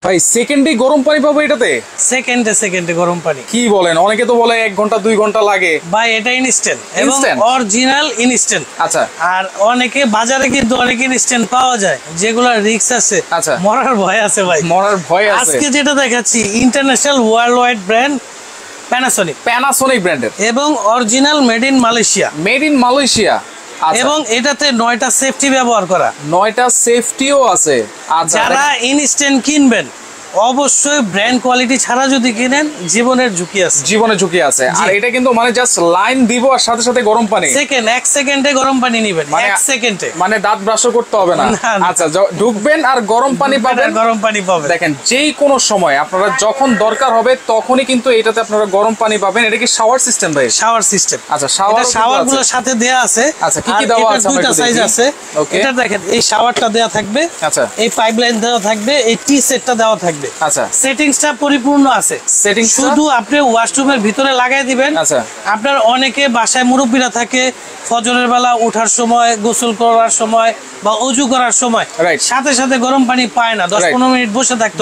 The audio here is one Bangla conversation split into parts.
ভাই সেকেন্ডে গরম পানি পাবো এটাতে? সেকেন্ডে গরম পানি। কি বলেন? অনেকে তো বলে 1 ঘন্টা 2 ঘন্টা লাগে। ভাই এটা ইনস্ট্যান্ট এবং অরিজিনাল ইনস্ট্যান্ট। আচ্ছা। আর অনেকে বাজারে কিন্তু অনেক ইনস্ট্যান্ট পাওয়া যায় যেগুলো রিস্ক আছে। আচ্ছা। মরার ভয় আছে ভাই। মরার ভয় আছে। আজকে যেটা দেখাচ্ছি international world wide brand Panasonic ব্র্যান্ডের এবং অরিজিনাল মেড ইন মালয়েশিয়া। আচ্ছা। এবং এটাতে 9টা সেফটি ব্যবহার করা। 9টা সেফটিও আছে। আচ্ছা। যারা ইনস্ট্যান্ট কিনবেন অবশ্যই ব্র্যান্ড কোয়ালিটি ছাড়া যদি কিনেন জীবনের ঝুঁকি আছে। আর এটা কিন্তু মানে জাস্ট লাইন দিব আর সাথে সাথে গরম পানি। 1 সেকেন্ডে গরম পানি নেবেন। 1 সেকেন্ডে মানে দাঁত ব্রাশও করতে হবে না। আচ্ছা, ঢুকবেন আর গরম পানি পাবেন। দেখেন যেই কোনো সময় আপনারা যখন দরকার হবে তখনই কিন্তু এটাতে আপনারা গরম পানি পাবেন। এটা কি শাওয়ার সিস্টেম ভাই? Shower system. আচ্ছা, শাওয়ারগুলোর সাথে দেয়া আছে। আচ্ছা, কি কি দেওয়া আছে? দুইটা সাইজ আছে। এটা দেখেন এই শাওয়ারটা দেয়া থাকবে। আচ্ছা। এই পাইপলাইন দেওয়া থাকবে, এই টি সেটটা দেওয়া থাকবে। আচ্ছা। সেটিংসটা পরিপূর্ণ আছে। শুধু আপনি ওয়াশরুমের ভিতরে লাগাই দিবেন। আচ্ছা। আপনার অনেকে বাসায় মুরব্বীরা থাকে, ফজরের বেলা ওঠার সময়, গোসল করার সময় বা অজু করার সময় সাথে সাথে গরম পানি পায় না, 10-15 মিনিট বসে থাকতে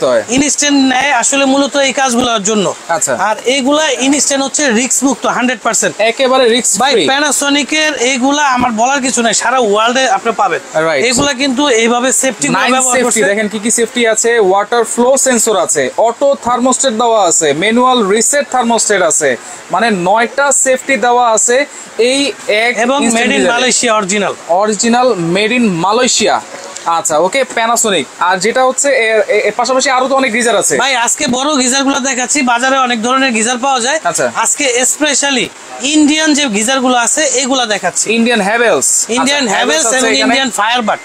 হয়। ইনস্ট্যান্ট নেয় আসলে মূলত এই কাজগুলোর জন্য। আচ্ছা। আর এইগুলা ইনস্ট্যান্ট হচ্ছে রিস্ক মুক্ত 100%। একেবারে রিস্ক ফ্রি। ভাই প্যানাসোনিকের এইগুলা আমার বলার কিছু নাই, সারা ওয়ার্ল্ডে আপনি পাবেন। এইগুলা কিন্তু এইভাবে সেফটি ব্যবহার করছে। দেখেন কি কি সেফটি আছে। ওয়াটার ফ্লো সেন্সর আছে, অটো থার্মোস্টেট দেওয়া আছে, ম্যানুয়াল রিসেট থার্মোস্টেট আছে, মানে 9টা সেফটি দেওয়া আছে। এই এবং made in Malaysia original made in Malaysia. আচ্ছা, ওকে, প্যানাসোনিক। আর যেটা হচ্ছে এর পাশাপাশি আরো তো অনেক গিজার আছে ভাই। আজকে বড় গিজারগুলো দেখাচ্ছি। বাজারে অনেক ধরনের গিজার পাওয়া যায়। আচ্ছা। আজকে স্পেশালি ইন্ডিয়ান যে গিজারগুলো আছে এগুলা দেখাচ্ছি। ইন্ডিয়ান হ্যাভেলস এবং ইন্ডিয়ান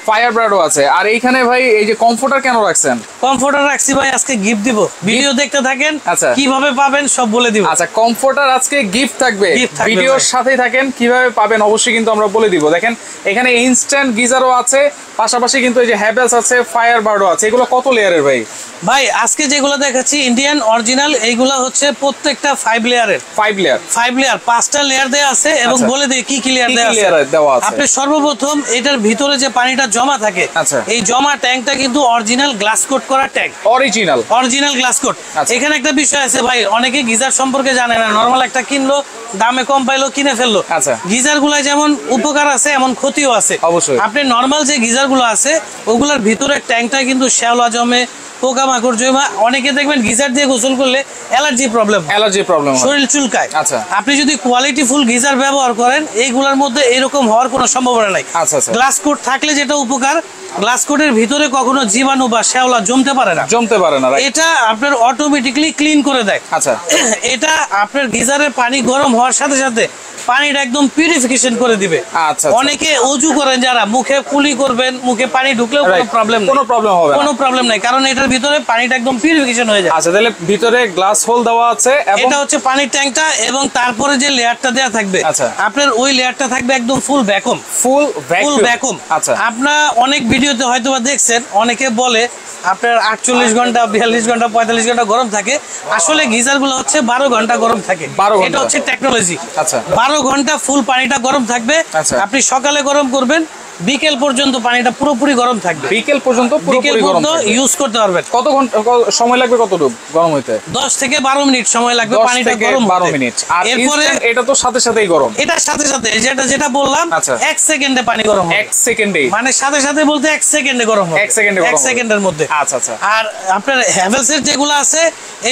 ফায়ারবার্ডও আছে। আর এইখানে ভাই এই যে কমফোর্টার কেন রাখছেন? কমফোর্টার রাখছি ভাই আজকে গিফট দিব। ভিডিও দেখতে থাকেন। আচ্ছা। কিভাবে পাবেন সব বলে দিব। আচ্ছা, কমফোর্টার আজকে গিফট থাকবে। ভিডিওর সাথেই থাকেন, কিভাবে পাবেন অবশ্যই কিন্তু আমরা বলে দিব। দেখেন এখানে ইনস্ট্যান্ট গিজারও আছে, পাশাপাশি কিন্তু এই যে হ্যাভেলস আছে, ফায়ারবার্ডও আছে। এগুলো কত লেয়ারের ভাই? ভাই আজকে যেগুলো দেখাচ্ছি ইন্ডিয়ান অরিজিনাল, এইগুলা হচ্ছে প্রত্যেকটা 5 লেয়ারের। 5 লেয়ার 5টা লেয়ার দেয়া আছে। এবং বলে দিই কি কি লেয়ার দেওয়া আছে। আপনি সর্বপ্রথম এটার ভিতরে যে পানিটা জমা থাকে, এই জমা ট্যাঙ্কটা কিন্তু অরিজিনাল গ্লাস কোট করা ট্যাঙ্ক। Original glass coat. এখানে একটা বিষয় আছে ভাই, অনেকে গিজার সম্পর্কে জানে না। নরমাল একটা কিনলো, দামে কম পাইলো, কিনে ফেললো। গিজার গুলা যেমন উপকার আছে এমন ক্ষতিও আছে। অবশ্যই আপনি নরমাল যে গিজার গুলো আছে ওগুলোর ভিতরে ট্যাঙ্কটা কিন্তু শ্যাওলা জমে, পোকামাকড় জমা। অনেকে দেখবেন গিজার দিয়ে গোসল করলে অ্যালার্জি প্রবলেম, শরীর চুলকায়। আচ্ছা। আপনি যদি কোয়ালিটি ফুল গিজার ব্যবহার করেন এইগুলোর মধ্যে এরকম হওয়ার কোনো সম্ভাবনা নাই। গ্লাস কোট থাকলে যেটা উপকার, গ্লাস কোটের ভিতরে কখনো জীবাণু বা শ্যাওলা জমতে পারে না। এটা আপনার অটোমেটিক্যালি ক্লিন করে দেয়। আচ্ছা। এটা আপনার গিজারের পানি গরম হওয়ার সাথে সাথে পানিটা একদম পিউরিফিকেশন করে দিবে। আচ্ছা। অনেকে অজু করেন যারা, মুখে কুলি করবেন, মুখে পানি ঢুকলেও কোনো প্রবলেম নাই, কারণ এটার ভিতরে পানিটা একদম পিউরিফিকেশন হয়ে যায়। আচ্ছা, তাহলে ভিতরে গ্লাস হোল দেওয়া আছে। এটা হচ্ছে পানির ট্যাঙ্কটা এবং তারপরে যে লেয়ারটা দেয়া থাকবে আপনার ওই লেয়ারটা থাকবে একদম ফুল ভ্যাকুম। আচ্ছা। আপনারা অনেক ভিডিওতে হয়তো বা দেখছেন, অনেকে বলে আপনার 48 ঘন্টা 42 ঘন্টা 45 ঘন্টা গরম থাকে। আসলে গিজার গুলো হচ্ছে 12 ঘন্টা গরম থাকে। এটা হচ্ছে টেকনোলজি। আচ্ছা। 12 ঘন্টা ফুল পানিটা গরম থাকবে। আপনি সকালে গরম করবেন, বিকেল পর্যন্ত পানিটা পুরোপুরি গরম থাকবে। বিকেল পর্যন্ত ইউজ করতে পারবেন। কত ঘন্টা সময় লাগবে কতটুকু গরম হইতে? 10 থেকে 12 মিনিট সময় লাগবে পানিটা গরম হতে। 12 মিনিট। আর এরপরে এটা তো সাথে সাথেই গরম। এটা সাথে সাথে যেটা বললাম 1 সেকেন্ডে পানি গরম হবে। 1 সেকেন্ডে মানে সাথে সাথে বলতে 1 সেকেন্ডে গরম হবে। 1 সেকেন্ডের মধ্যে। আচ্ছা আচ্ছা। আর আপনার হ্যাভেলস এর যেগুলো আছে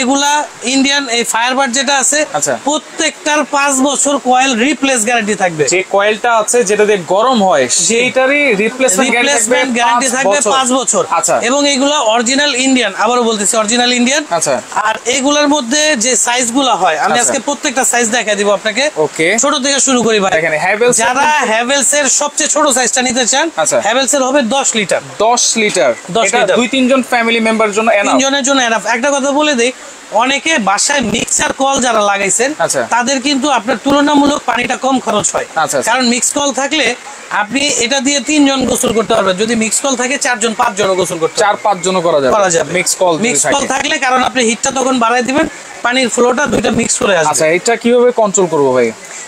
এগুলা ইন্ডিয়ান এই ফায়ারবার্ড যেটা আছে প্রত্যেকটার 5 বছর কয়েল রিপ্লেস গ্যারান্টি থাকবে। যে কয়েলটা আছে যেটা দিয়ে গরম হয় সেইটারই রিপ্লেসমেন্ট গ্যারান্টি থাকবে 5 বছর। আচ্ছা। এবং এগুলো অরিজিনাল ইন্ডিয়ান, আবারো বলতেছি অরিজিনাল ইন্ডিয়ান। আচ্ছা। আর এগুলোর মধ্যে যে সাইজগুলো হয় আমি আজকে প্রত্যেকটা সাইজ দেখাই দিব আপনাকে। ওকে, ছোট থেকে শুরু করি ভাই। দেখেন হ্যাভেলস, যারা হ্যাভেলস এর সবচেয়ে ছোট সাইজটা নিতে চান হ্যাভেলস এর হবে 10 লিটার। এটা 2-3 জন ফ্যামিলি মেম্বারের জন্য এনাফ। 3 জনের জন্য এনাফ। একটা কথা বলে দেই, অনেকে বাসায় মিক্সার কল যারা লাগাইছেন তাদের কিন্তু আপনার তুলনামূলক পানিটা কম খরচ হয়। কারণ মিক্স কল থাকলে আপনি এটা দিয়ে 3 জন গোসল করতে পারবেন। যদি মিক্স কল থাকে 4 জন 5 জন গোসল করতে 4-5 জন করা যাবে মিক্স কল থাকলে। কারণ আপনি হিটটা তখন বাড়াই দিবেন, পানির ফ্লোটা দুইটা মিক্স করে আসবে। আচ্ছা, এটা কিভাবে কন্ট্রোল করব ভাই?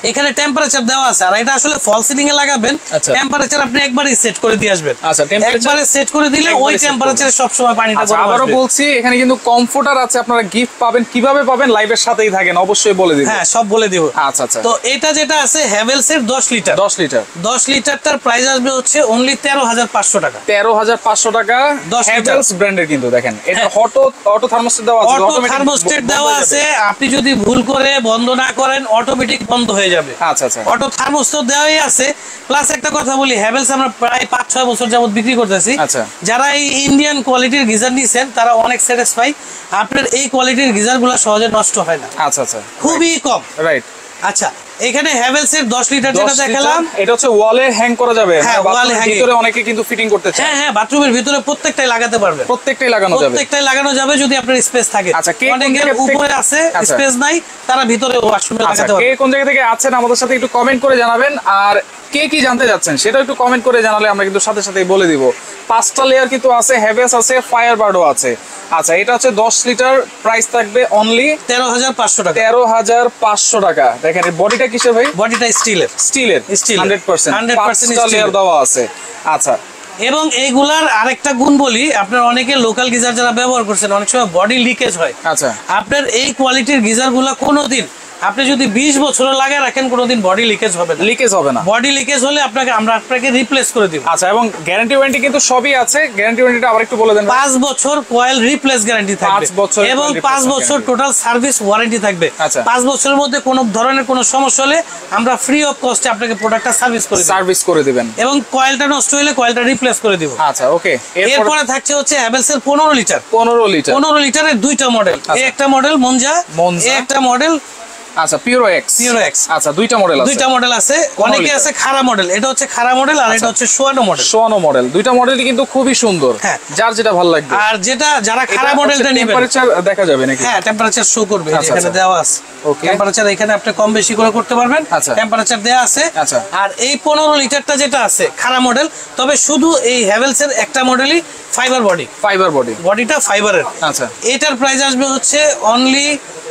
এখানে টেম্পারেচার দেওয়া আছে, আর এটা আসলে ফল সিলিং এ লাগাবেন, টেম্পারেচার আপনি একবারই সেট করে দিয়ে আসবেন। আচ্ছা, একবারে সেট করে দিলে ওই টেম্পারেচারে সব সময় পানিটা গরম আসবে। আবারো বলছি, এখানে কিন্তু কমফোর্টার আছে, আপনারা গিফট পাবেন, কিভাবে পাবেন লাইভের সাথেই থাকেন, অবশ্যই বলে দিব। হ্যাঁ, সব বলে দিব। আচ্ছা আচ্ছা। তো এটা যেটা আছে হ্যাভেলস এর 10 লিটার 10 লিটারটার প্রাইস আসবে হচ্ছে অনলি 13500 টাকা। 13500 টাকা হ্যাভেলস ব্র্যান্ডের কিন্তু দেখেন, এটা অটো থার্মোস্টেট দেওয়া আছে, অটো থার্মোস্টেট দেওয়া আছে, আপনি যদি ভুল করে বন্ধ না করেন অটোমেটিক বন্ধ হয়ে যাবে। আচ্ছা আচ্ছা। অটো থার্মোস্টেট দেওয়াই আছে। প্লাস একটা কথা বলি, হ্যাভেলস আমরা প্রায় 5-6 বছর যাবত বিক্রি করতেছি। আচ্ছা। যারা এই ইন্ডিয়ান কোয়ালিটির গিজার নিছেন তারা অনেক স্যাটিসফাই। আপনার এই কোয়ালিটির গিজারগুলো সহজে নষ্ট হয় না। আচ্ছা আচ্ছা, খুবই কম। রাইট। আচ্ছা, এখানে হ্যাভেলস এর 10 লিটার যেটা দেখালাম, এটা হচ্ছে ওয়ালে হ্যাং করা যাবে। হ্যাঁ, ওয়ালে হ্যাং, ভিতরে অনেকে কিন্তু ফিটিং করতে চায়। হ্যাঁ হ্যাঁ, বাথরুমের ভিতরে প্রত্যেকটাই লাগাতে পারবে, প্রত্যেকটাই লাগানো যাবে যদি আপনার স্পেস থাকে। আচ্ছা, অনেকের উপরে আছে স্পেস নাই, তারা ভিতরে ওয়াশরুমে লাগাতে পারবে। কে কোন জায়গা থেকে আছেন আমাদের সাথে একটু কমেন্ট করে জানাবেন, আর কে কি জানতে যাচ্ছেন সেটাও একটু কমেন্ট করে জানালে আমরা কিন্তু সাথে সাথেই বলে দিব। 5টা লেয়ার কিন্তু আছে, হ্যাভেলস আছে, ফায়ারবার্ডও আছে। আচ্ছা, এটা হচ্ছে 10 লিটার, প্রাইস থাকবে অনলি 13500 টাকা। 13500 টাকা। দেখেন এই বডিটা কিসের ভাই? বডিটা স্টিলের 100% লেয়ার দেওয়া আছে। আচ্ছা, এবং এইগুলার আরেকটা গুণ বলি, আপনার অনেকে লোকাল গিজার যারা ব্যবহার করছেন অনেক সময় বডি লিকেজ হয়। আচ্ছা, আপনার এই কোয়ালিটির গিজার গুলা কোনোদিন আপনি যদি 20 বছর লাগায় রাখেন কোনোদিন বডি লিকেজ হবে না। বডি লিকেজ হলে আমরা আপনাকে রিপ্লেস করে দিব। আচ্ছা, এবং গ্যারান্টি ওয়ারেন্টি কিন্তু সবই আছে। গ্যারান্টি ওয়ারেন্টিটা আবার একটু বলে দেন। 5 বছর কয়েল রিপ্লেস গ্যারান্টি থাকবে, 5 বছর এবং 5 বছর টোটাল সার্ভিস ওয়ারেন্টি থাকবে। 5 বছরের মধ্যে কোনো ধরনের কোনো সমস্যা হলে আমরা ফ্রি অফ কস্টে আপনাকে প্রোডাক্টটা সার্ভিস করে দিবেন, এবং কয়েলটা নষ্ট হলে কয়েলটা রিপ্লেস করে দিব। আচ্ছা, ওকে। এরপরে থাকছে হচ্ছে হ্যাভেলস এর 15 লিটারের দুইটা মডেল। এই একটা মডেল মনজা, এই একটা মডেল আচ্ছা পিউরো এক্স। আচ্ছা, দুইটা মডেল আছে। অনেকে আছে খাড়া মডেল, এটা হচ্ছে খাড়া মডেল, আর এটা হচ্ছে শোয়ানো মডেল। দুইটা মডেলই কিন্তু খুবই সুন্দর, যার যেটা ভালো লাগবে। আর যারা খাড়া মডেলটা নেবেন, টেম্পারেচার দেখা যাবে নাকি? হ্যাঁ, টেম্পারেচার শো করবে, এখানে দেওয়া আছে। ওকে, টেম্পারেচার এখানে আপনি কম বেশি করে করতে পারবেন, টেম্পারেচার দেওয়া আছে। আর এই 15 লিটারটা যেটা আছে খাড়া মডেল, তবে শুধু এই হ্যাভেলস এর একটা মডেলই ফাইবার বডিটা ফাইবারের। আচ্ছা, এটার প্রাইস আসবে হচ্ছে অনলি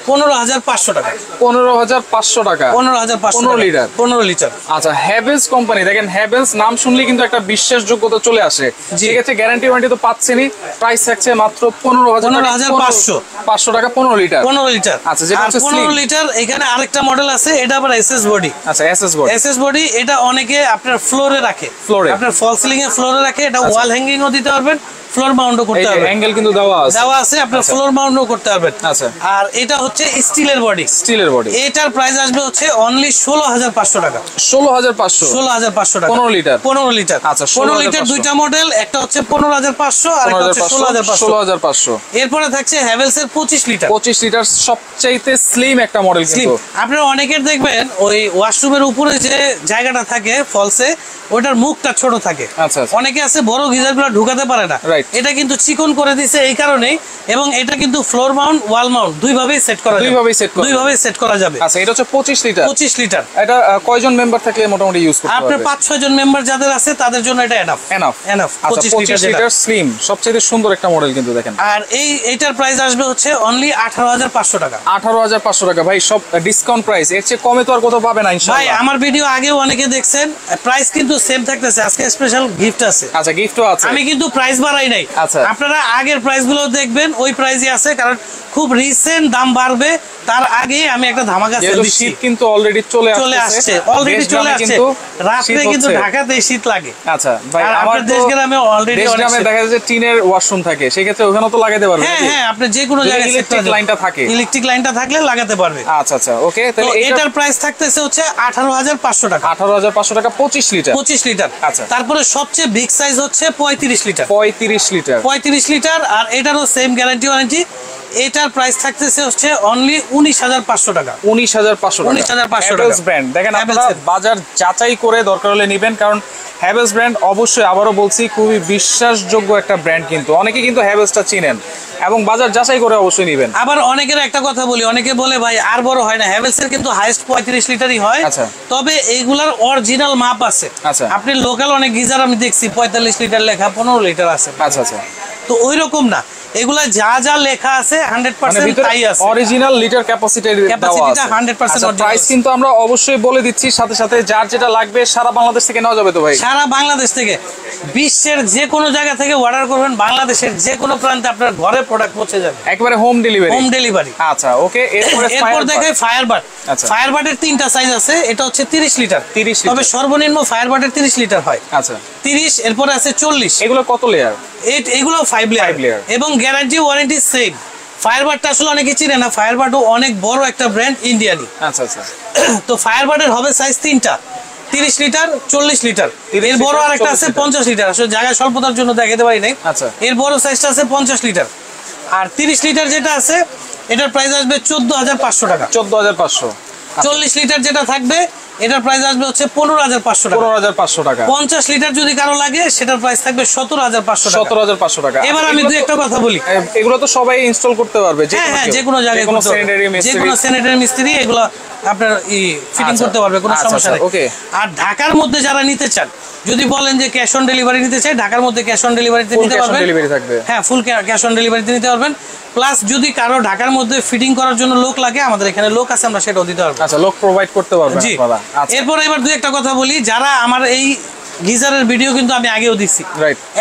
15500 টাকা। 15500 টাকা। 15 লিটার। আচ্ছা, হ্যাভেলস কোম্পানি, দেখেন হ্যাভেলস নাম শুনলে কিন্তু একটা বিশ্বাসযোগ্যতা চলে আসে। সেক্ষেত্রে গ্যারান্টি ওয়ারেন্টি তো পাচ্ছেনই। প্রাইস থাকছে মাত্র 15500 টাকা। 15 লিটার। আচ্ছা, যেটা হচ্ছে 15 লিটার। এখানে আরেকটা মডেল আছে, এটা আবার এসএস বডি। আচ্ছা, এসএস বডি। এটা অনেকে আপনার ফ্লোরে রাখে, আপনার ফল সিলিং এ ফ্লোরে রাখে। এটা ওয়াল হ্যাঙ্গিং ও দিতে পারবেন, ফ্লোর মাউন্টও করতে পারবেন। অ্যাঙ্গেল কিন্তু দেওয়া আছে, আপনার ফ্লোর মাউন্টও করতে পারবেন। আচ্ছা, আর এটা হচ্ছে স্টিলের বডি। এটার প্রাইস আসবে হচ্ছে অনলি 16500 টাকা। 16500 টাকা। 15 লিটার। আচ্ছা, 15 লিটার দুইটা মডেল, একটা হচ্ছে 15500 আর একটা হচ্ছে 16500। এরপরে থাকছে হ্যাভেলস এর 25 লিটার সবচাইতে স্লিম একটা মডেল। কিন্তু আপনারা অনেকের দেখবেন ওই ওয়াশরুমের উপরে যে জায়গাটা থাকে ফলসে, ওটার মুখটা ছোট থাকে। আচ্ছা, অনেকে আছে বড় গিজারগুলো ঢুকাতে পারে না, এটা কিন্তু চিকন করে দিছে এই কারণেই। এবং এটা কিন্তু ফ্লোর মাউন্ট, ওয়াল মাউন্ট দুইভাবেই সেট করা যাবে। আচ্ছা, এটা হচ্ছে 25 লিটার। এটা কয়জন মেম্বার থাকলে মোটামুটি ইউজ করতে পারবে? আপনার 5-6 জন মেম্বার যাদের আছে তাদের জন্য এটা এনাফ। 25 লিটার স্লিম, সবচেয়ে সুন্দর একটা মডেল কিন্তু দেখেন। আর এইটার প্রাইস আসবে হচ্ছে অনলি 18500 টাকা। 18500 টাকা। ভাই, সব ডিসকাউন্ট প্রাইস, এর চেয়ে কমে তো আর কোথাও পাবে না ইনশাআল্লাহ। ভাই, আমার ভিডিও আগেও অনেকে দেখছেন, প্রাইস কিন্তু সেম থাকতেছে। আজকে স্পেশাল গিফট আছে। আচ্ছা, গিফটও আছে। আমি কিন্তু প্রাইস বাড়াই নাই। আচ্ছা, আপনারা আগের প্রাইস গুলো দেখবেন, ওই প্রাইসই আছে, কারণ খুব রিসেন্ট দাম বাড়বে তার আগে আমি একটা ধামাকা সেল দিচ্ছি। শীত কিন্তু অলরেডি চলে আসছে। রাতে কিন্তু ঢাকাতে শীত লাগে। আচ্ছা ভাই, আমার দেশগ্রামে অলরেডি দেশগ্রামে দেখা যায় যে টিনের ওয়াশরুম থাকে, সেই ক্ষেত্রে ওখানেও তো লাগাতে পারবে। হ্যাঁ, আপনি যে কোনো জায়গায় ইলেকট্রিক লাইনটা থাকলে লাগাতে পারবে। আচ্ছা, ওকে। তাহলে এটার প্রাইস থাকতেছে হচ্ছে 18500 টাকা। 18500 টাকা। 25 লিটার। আচ্ছা, তারপরে সবচেয়ে বিগ সাইজ হচ্ছে 35 লিটার। 35 লিটার। আর এটারও সেম গ্যারান্টি ওয়ারেন্টি। এটার প্রাইস থাকতেছে হচ্ছে অনলি 19500 টাকা। 19500 টাকা। ব্র্যান্ড দেখেন, আপনারা বাজার যাচাই করে দরকার হলে নেবেন, কারণ হ্যাভেলস ব্র্যান্ড অবশ্যই, আবারও বলছি, খুবই বিশ্বাসযোগ্য একটা ব্র্যান্ড। কিন্তু অনেকে কিন্তু হ্যাভেলসটা চিনেন এবং বাজার যাচাই করে অবশ্যই নেবেন। আবার অনেকের একটা কথা বলি, অনেকে বলে ভাই আর বড় হয় না, হ্যাভেলস এর কিন্তু হাইয়েস্ট 35 লিটারই হয়। তবে এইগুলার অরিজিনাল মাপ আছে। আপনি লোকাল অনেক গিজার আমি দেখছি 45 লিটার লেখা, 15 লিটার আছে। আচ্ছা, তো ওই রকম না, এগুলা যা যা লেখা আছে 100% তাই আছে, অরিজিনাল লিটার ক্যাপাসিটি দেওয়া আছে, 100% প্রাইস কিন্তু আমরা অবশ্যই বলে দিচ্ছি, সাথে সাথে যার যেটা লাগবে সারা বাংলাদেশ থেকে নেওয়া যাবে তো ভাই? সারা বাংলাদেশ থেকে, বিশ্বের যে কোনো জায়গা থেকে অর্ডার করবেন, বাংলাদেশের যে কোনো প্রান্তে আপনার ঘরে প্রোডাক্ট পৌঁছে যাবে, একবারে হোম ডেলিভারি। আচ্ছা ওকে। এরপর দেখাই ফায়ারবার্ড। ফায়ারবার্ডের 3টা সাইজ আছে, এটা হচ্ছে 30 লিটার, তবে সর্বনিম্ন ফায়ারবার্ডের 30 লিটার হয়। আচ্ছা 30, এরপর আছে 40। এগুলো কত লেয়ার? এগুলো 5 লেয়ার এবং গ্যারান্টি ওয়ারেন্টি সেম। ফায়ারবার্ডটা আসলে অনেকে চিনে না, ফায়ারবার্ডও অনেক বড় একটা ব্র্যান্ড ইন্ডিয়ানি। আচ্ছা আচ্ছা। তো ফায়ারবার্ডের হবে সাইজ 3টা, 30 লিটার, 40 লিটার। এর বড় আরেকটা আছে 50 লিটার, আসলে জায়গা স্বল্পতার জন্য দেখাতে পারি নাই। আচ্ছা, এর বড় সাইজটা আছে 50 লিটার। আর 30 লিটার যেটা আছে এটার প্রাইস আসবে 14,500 টাকা। 14,500। 40 লিটার যেটা থাকবে এটার প্রাইস আসবে হচ্ছে 15,500 টাকা। 15,500 টাকা। 50 লিটার যদি কারো লাগে সেটার প্রাইস থাকবে 17,500 টাকা। 17,500 টাকা। এবার আমি দুই একটা কথা বলি, এগুলো তো সবাই ইনস্টল করতে পারবে, যে কোনো জায়গায়, যে কোনো স্যানিটারি মিস্ত্রি এগুলো আপনার ফিটিং করতে পারবে, কোনো সমস্যা নেই। ওকে। আর ঢাকার মধ্যে যারা নিতে চান, যদি বলেন যে ক্যাশ অন ডেলিভারি নিতে চাই, ঢাকার মধ্যে ক্যাশ অন ডেলিভারিতে নিতে পারবেন। হ্যাঁ, ফুল ক্যাশ অন ডেলিভারিতে নিতে পারবেন। প্লাস যদি কারো ঢাকার মধ্যে ফিটিং করার জন্য লোক লাগে, আমাদের এখানে লোক আছে, আমরা সেটাও দিতে পারবো। আচ্ছা, লোক প্রোভাইড করতে পারবেন। জি। এরপর এবার দুই একটা কথা বলি, যারা আমার এই গিজারের ভিডিও কিন্তু আমি আগেও দিছি,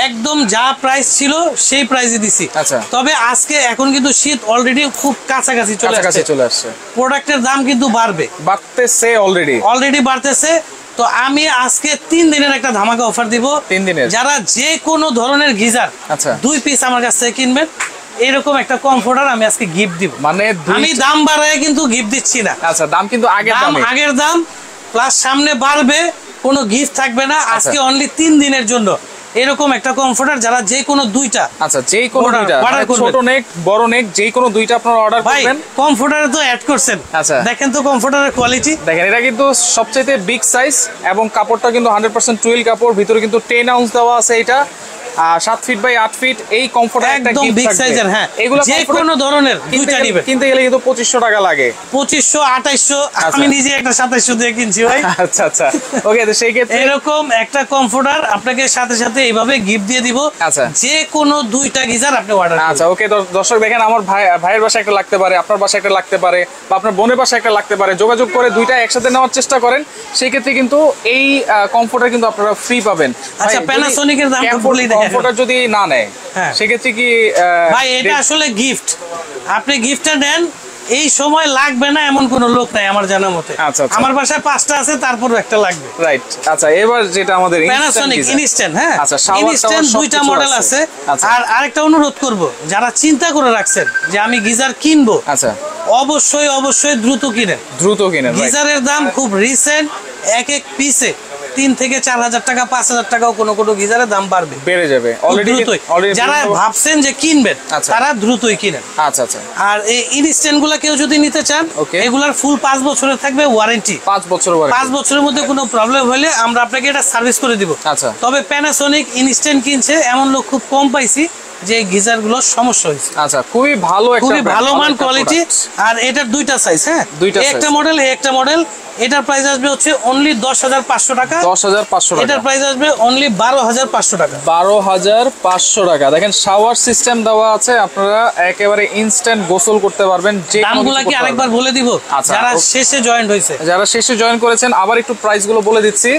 একদম যা প্রাইস ছিল সেই প্রাইসে দিছি। আচ্ছা। তবে আজকে এখন কিন্তু শীত অলরেডি খুব কাছাকাছি চলে আসছে, প্রোডাক্টের দাম কিন্তু বাড়তেছে, অলরেডি বাড়তেছে। তো আমি আজকে 3 দিনের একটা ধামাকা অফার দিব। 3 দিনের যারা যে কোনো ধরনের গিজার 2 পিস আমার কাছ থেকে কিনবেন, এরকম একটা কমফোর্টার আমি আজকে গিফট দিব। মানে আমি দাম বাড়ায় কিন্তু গিফট দিচ্ছি না। আচ্ছা, দাম কিন্তু আগের দাম প্লাস সামনে বাড়বে, কোনো গিফট থাকবে না। আজকে অনলি 3 দিনের জন্য এরকম একটা কমফোর্টার, যারা যে কোনো দুইটা, আচ্ছা যে কোনো দুইটা, ছোট নেক বড় নেক যে কোনো দুইটা আপনারা অর্ডার করবেন। কমফোর্টারে তো অ্যাড করছেন, আচ্ছা দেখেন তো কমফোর্টারের কোয়ালিটি দেখেন, এটা কিন্তু সবচেয়ে বিগ সাইজ এবং কাপড়টা কিন্তু 100% টুইল কাপড়, ভিতরে কিন্তু 10 আউন্স দেওয়া আছে। এটা 7 ফিট বাই 8 ফিট এই কমফোর্টার একটা একদম বিগ সাইজের। হ্যাঁ, এগুলো যে কোনো ধরনের দুইটা নিবেন, কিনতে গেলে কিন্তু 2500 টাকা লাগে। 2500, 2800। আমি নিজে একটা 2700 দিয়ে কিনছি ভাই। আচ্ছা আচ্ছা, ওকে। তো সেই ক্ষেত্রে এরকম একটা কমফোর্টার আপনাকে সাথে সাথে এইভাবে গিফট দিয়ে দিব। আচ্ছা, যে কোনো দুইটা গিজার আপনি অর্ডার করুন। আচ্ছা ওকে। দর্শক দেখেন, আমার ভাইয়ের বাসায় একটা লাগতে পারে, আপনার বাসায় একটা লাগতে পারে, বা আপনার বোনের বাসায় একটা লাগতে পারে। যোগাযোগ করে দুইটা একসাথে নেওয়ার চেষ্টা করেন, সেই ক্ষেত্রে কিন্তু এই কমফোর্টার কিন্তু আপনারা ফ্রি পাবেন। আচ্ছা, প্যানাসোনিকের দামটা বলেই দেখেন। কমফোর্টার যদি না নেয় সেক্ষেত্রে কি ভাই, এটা আসলে গিফট, আপনি গিফটটা নেন, এই সময় লাগবে না এমন কোন লোক নাই আমার জানা মতে। আমার বাসায় 5টা আছে, তারপর একটা লাগবে। রাইট। আচ্ছা, এবার যেটা আমাদের প্যানাসোনিক ইনস্ট্যান্ট, হ্যাঁ ইনস্ট্যান্ট 2টা মডেল আছে। আর আরেকটা অনুরোধ করব, যারা চিন্তা করে রাখছেন যে আমি গিজার কিনবো, আচ্ছা অবশ্যই দ্রুত কিনেন। গিজারের দাম খুব রিসেন্ট, এক পিসে 3 থেকে 4,000 টাকা, 5,000 টাকাও কোনো গিজারের দাম বেড়ে যাবে অলরেডি। যারা ভাবছেন যে কিনবেন, তারা দ্রুতই কিনেন। আচ্ছা আচ্ছা। আর এই ইনস্ট্যান্ট গুলা কেউ যদি নিতে চান, এগুলার ফুল 5 বছরের থাকবে ওয়ারেন্টি। 5 বছরের মধ্যে কোনো প্রবলেম হলে আমরা আপনাকে এটা সার্ভিস করে দিব। আচ্ছা। তবে প্যানাসোনিক ইনস্ট্যান্ট কিনছে এমন লোক খুব কম পাইছি যে গিজার গুলো সমস্যা হয়েছে। আচ্ছা, খুবই ভালো মান কোয়ালিটি। আর এটার 2টা সাইজ, হ্যাঁ একটা মডেল, একটা মডেল। এটার প্রাইস আসবে হচ্ছে অনলি 10,500 টাকা। 10,500 টাকা। এটার প্রাইস আসবে অনলি 12,500 টাকা। 12,500 টাকা। দেখেন, শাওয়ার সিস্টেম দেওয়া আছে, আপনারা একেবারে ইনস্ট্যান্ট গোসল করতে পারবেন। যে দামগুলো কি আরেকবার বলে দিব? যারা শেষে জয়েন করেছেন, আবার একটু প্রাইস গুলো বলে দিচ্ছি।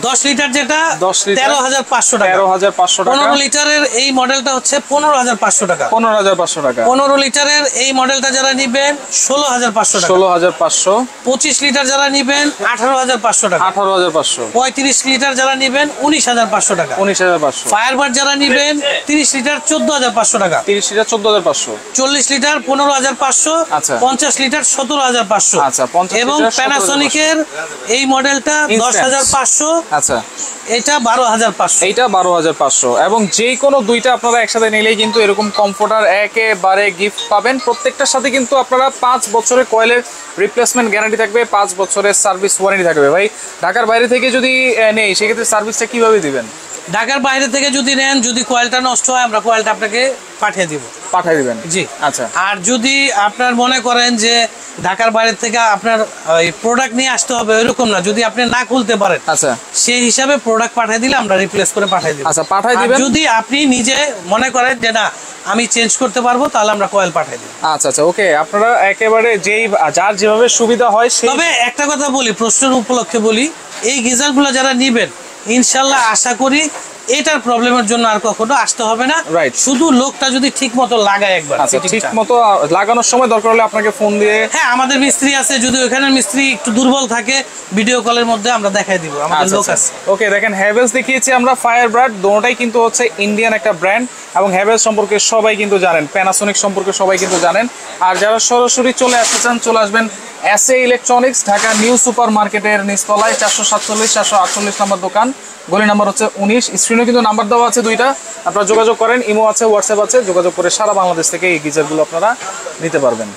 10 লিটার যেটা 13,500 টাকা। 13,500 টাকা। 15 লিটারের এই মডেলটা হচ্ছে 15,500 টাকা। 15,500 টাকা। 15 লিটারের এই মডেলটা যারা নিবেন 16,500 টাকা। 16,500। 25 লিটার যারা নিবেন 18,500 টাকা। 18,500। 35 লিটার যারা নিবেন 19,500 টাকা। 19,500। ফায়ারবার্ড যারা নিবেন 30 লিটার 14,500 টাকা। 30 লিটার 14,500। 40 লিটার 15,500। আচ্ছা। 50 লিটার 17,500। আচ্ছা, 50 এবং প্যানাসোনিকের এই মডেলটা 10,500। আচ্ছা, এটা 12,500। এইটা 12,500। এবং যে কোনো দুইটা আপনারা একসাথে নিলেই কিন্তু এরকম কমফোর্টার একেবারে গিফট পাবেন। প্রত্যেকটার সাথে কিন্তু আপনারা 5 বছরের কয়েলের রিপ্লেসমেন্ট গ্যারান্টি থাকবে, 5 বছরের সার্ভিস ওয়ারেন্টি থাকবে। ভাই, ঢাকার বাইরে থেকে যদি নেই সেক্ষেত্রে সার্ভিসটা কিভাবে দিবেন? ঢাকার বাইরে থেকে যদি নেন, যদি কয়েলটা নষ্ট হয়, আমরা কয়েলটা আপনাকে পাঠিয়ে দিবেন। জি। আচ্ছা। আর যদি আপনার মনে করেন যে ঢাকার বাইরে থেকে আপনার প্রোডাক্ট নিয়ে আসতে হবে, এরকম না, যদি আপনি না খুলতে পারেন, আচ্ছা, সেই হিসাবে প্রোডাক্ট পাঠিয়ে দিলে আমরা রিপ্লেস করে পাঠিয়ে দিব। আচ্ছা, পাঠিয়ে দিবেন। যদি আপনি নিজে মনে করেন যে না আমি চেঞ্জ করতে পারবো, তাহলে আমরা কয়েল পাঠিয়ে দিই। আচ্ছা আচ্ছা, ওকে। আপনারা একেবারে যেই যার যেভাবে সুবিধা হয় সেই। তবে একটা কথা বলি, প্রশ্নের উপলক্ষে বলি, এই গিজারগুলো যারা নিবেন ইনশাল্লাহ আশা করি এটার প্রবলেমের জন্য আর কখনো আসতে হবে না। রাইট, শুধু লোকটা যদি ঠিক মতো লাগায় একবার, ঠিক মতো লাগানোর সময় দরকার হলে আপনাকে ফোন দিয়ে। হ্যাঁ, আমাদের মিস্ত্রি আছে, যদি ওখানে মিস্ত্রি একটু দুর্বল থাকে ভিডিও কলের মধ্যে আমরা দেখাই দিব, আমাদের লোক আছে। ওকে, দেখেন হ্যাভেলস দেখিয়েছি আমরা, ফায়ারবার্ড, দুটোটাই কিন্তু হচ্ছে ইন্ডিয়ান একটা ব্র্যান্ড এবং হ্যাভেলস সম্পর্কে সবাই কিন্তু জানেন, প্যানাসোনিক সম্পর্কে সবাই কিন্তু জানেন। আর যারা সরাসরি চলে আসতে চান চলে আসবেন SA electronics, Dhaka new super মার্কেটের নিচতলায় 447 448 নম্বর দোকান, গলি নাম্বার হচ্ছে 19। স্ক্রিনে কিন্তু নাম্বার দেওয়া আছে দুইটা, আপনারা যোগাযোগ করেন, ইমো আছে, হোয়াটসঅ্যাপ আছে, যোগাযোগ করে সারা বাংলাদেশ থেকে এই গিজারগুলো আপনারা নিতে পারবেন।